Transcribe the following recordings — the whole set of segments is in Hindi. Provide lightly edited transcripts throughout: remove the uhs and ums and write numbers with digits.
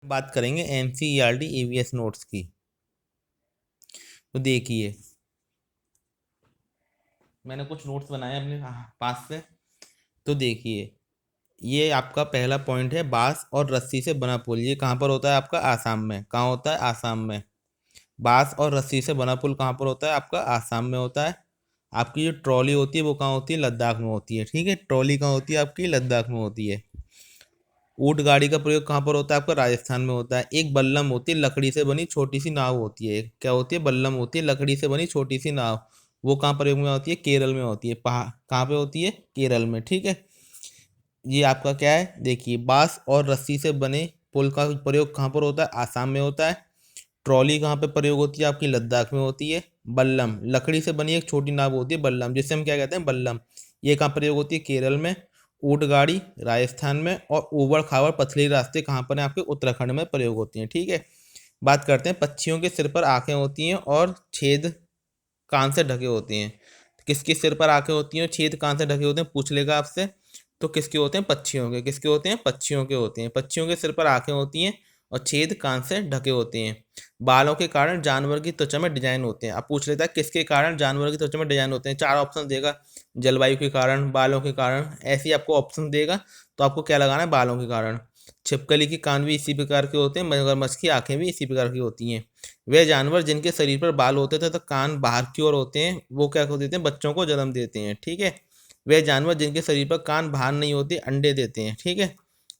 बात करेंगे NCERT EVS नोट्स की। तो देखिए, मैंने कुछ नोट्स बनाए अपने पास से। तो देखिए, ये आपका पहला पॉइंट है, बांस और रस्सी से बना पुल। ये कहाँ पर होता है? आपका आसाम में। कहाँ होता है? आसाम में। बांस और रस्सी से बना पुल कहाँ पर होता है? आपका आसाम में होता है। आपकी जो ट्रॉली होती है वो कहाँ होती है? लद्दाख में होती है। ठीक है, ट्रॉली कहाँ होती है? आपकी लद्दाख में होती है। ऊंट गाड़ी का प्रयोग कहाँ पर होता है? आपका राजस्थान में होता है। एक बल्लम होती है, लकड़ी से बनी छोटी सी नाव होती है। क्या होती है? बल्लम होती है, लकड़ी से बनी छोटी सी नाव। वो कहाँ प्रयोग में होती है? केरल में होती है। कहाँ पे होती है? केरल में। ठीक है, ये आपका क्या है? देखिए, बांस और रस्सी से बने पुल का प्रयोग कहाँ पर होता है? आसाम में होता है। ट्रॉली कहाँ पे प्रयोग होती है? आपकी लद्दाख में होती है। बल्लम, लकड़ी से बनी एक छोटी नाव होती है बल्लम, जिसे हम क्या कहते हैं? बल्लम। ये कहाँ प्रयोग होती है? केरल में। ऊंट गाड़ी राजस्थान में। और ऊबड़ खाबड़ पथरीले रास्ते कहाँ पर हैं? आपके उत्तराखंड में प्रयोग होती हैं। ठीक है, बात करते हैं, पक्षियों के सिर पर आंखें होती हैं और छेद कान से ढके होते हैं। किसके सिर पर आंखें होती हैं और छेद कान से ढके होते हैं? पूछ लेगा आपसे। तो किसके होते हैं? पक्षियों के। किसके होते हैं? पक्षियों के होते हैं। पक्षियों के सिर पर आंखें होती हैं और छेद कान से ढके होते हैं। बालों के कारण जानवर की त्वचा में डिजाइन होते हैं। अब पूछ लेता है किसके कारण जानवर की त्वचा में डिजाइन होते हैं? चार ऑप्शन देगा, जलवायु के कारण, बालों के कारण, ऐसे ही आपको ऑप्शन देगा। तो आपको क्या लगाना है? बालों के कारण। छिपकली के कान भी इसी प्रकार के होते हैं, मगरमच्छ की आंखें भी इसी प्रकार की होती हैं। वे जानवर जिनके शरीर पर बाल होते थे तो कान बाहर की ओर होते हैं, वो क्या कर देते हैं? बच्चों को जन्म देते हैं। ठीक है, वे जानवर जिनके शरीर पर कान बाहर नहीं होते अंडे देते हैं। ठीक है,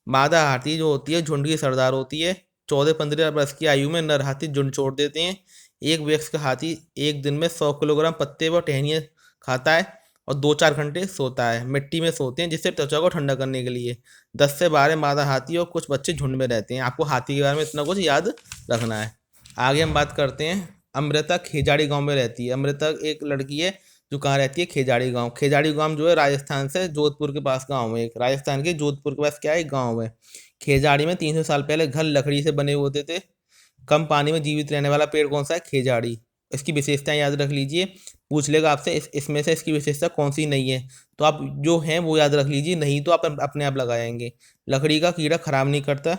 मादा हाथी जो होती है झुंड की सरदार होती है। 14-15 वर्ष की आयु में नर हाथी झुंड छोड़ देते हैं। एक वयस्क हाथी एक दिन में 100 किलोग्राम पत्ते व टहनियाँ खाता है और 2-4 घंटे सोता है। मिट्टी में सोते हैं जिससे त्वचा को ठंडा करने के लिए। 10 से 12 मादा हाथी और कुछ बच्चे झुंड में रहते हैं। आपको हाथी के बारे में इतना कुछ याद रखना है। आगे हम बात करते हैं, अमृता खेजाड़ी गांव में रहती है। अमृता एक लड़की है जो कहाँ रहती है? खेजाड़ी गांव। खेजाड़ी गांव जो है राजस्थान से जोधपुर के पास गांव है। एक राजस्थान के जोधपुर के पास क्या है? एक गांव है। खेजाड़ी में 300 साल पहले घर लकड़ी से बने होते थे। कम पानी में जीवित रहने वाला पेड़ कौन सा है? खेजाड़ी। इसकी विशेषताएं याद रख लीजिए। पूछ लेगा आपसे इसमें से इसकी विशेषता कौन सी नहीं है, तो आप जो है वो याद रख लीजिए, नहीं तो आप अपने आप लगाएंगे। लकड़ी का कीड़ा खराब नहीं करता।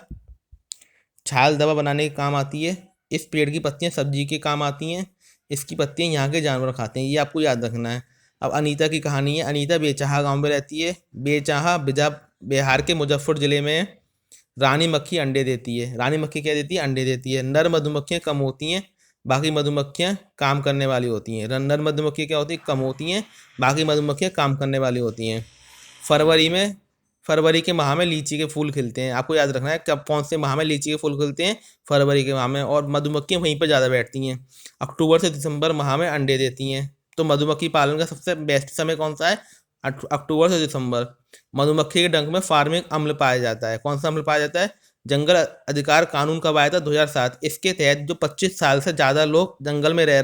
छाल दवा बनाने के काम आती है। इस पेड़ की पत्तियां सब्जी के काम आती हैं। इसकी पत्तियां यहाँ के जानवर खाते हैं। ये आपको याद रखना है। अब अनीता की कहानी है। अनीता बेचाहा गांव में रहती है। बेचाहा बिहार के मुजफ्फर जिले में है। रानी मक्खी अंडे देती है। रानी मक्खी क्या देती है? अंडे देती है। नर मधुमक्खियां कम होती हैं, बाकी मधुमक्खियां काम करने वाली होती हैं। नर मधुमक्खी क्या होती है? कम होती हैं, बाकी मधुमक्खियां काम करने वाली होती हैं। फरवरी में फरवरी के माह में लीची के फूल खिलते हैं। आपको याद रखना है कब कौन से माह में लीची के फूल खिलते हैं? फरवरी के माह में। और मधुमक्खियां वहीं पर ज़्यादा बैठती हैं। अक्टूबर से दिसंबर माह में अंडे देती हैं। तो मधुमक्खी पालन का सबसे बेस्ट समय कौन सा है? अक्टूबर से दिसंबर। मधुमक्खी के डंक में फार्मिंग अम्ल पाया जाता है। कौन सा अम्ल पाया जाता है? जंगल अधिकार कानून कब आया था? 2007। इसके तहत जो 25 साल से ज़्यादा लोग जंगल में रह रहे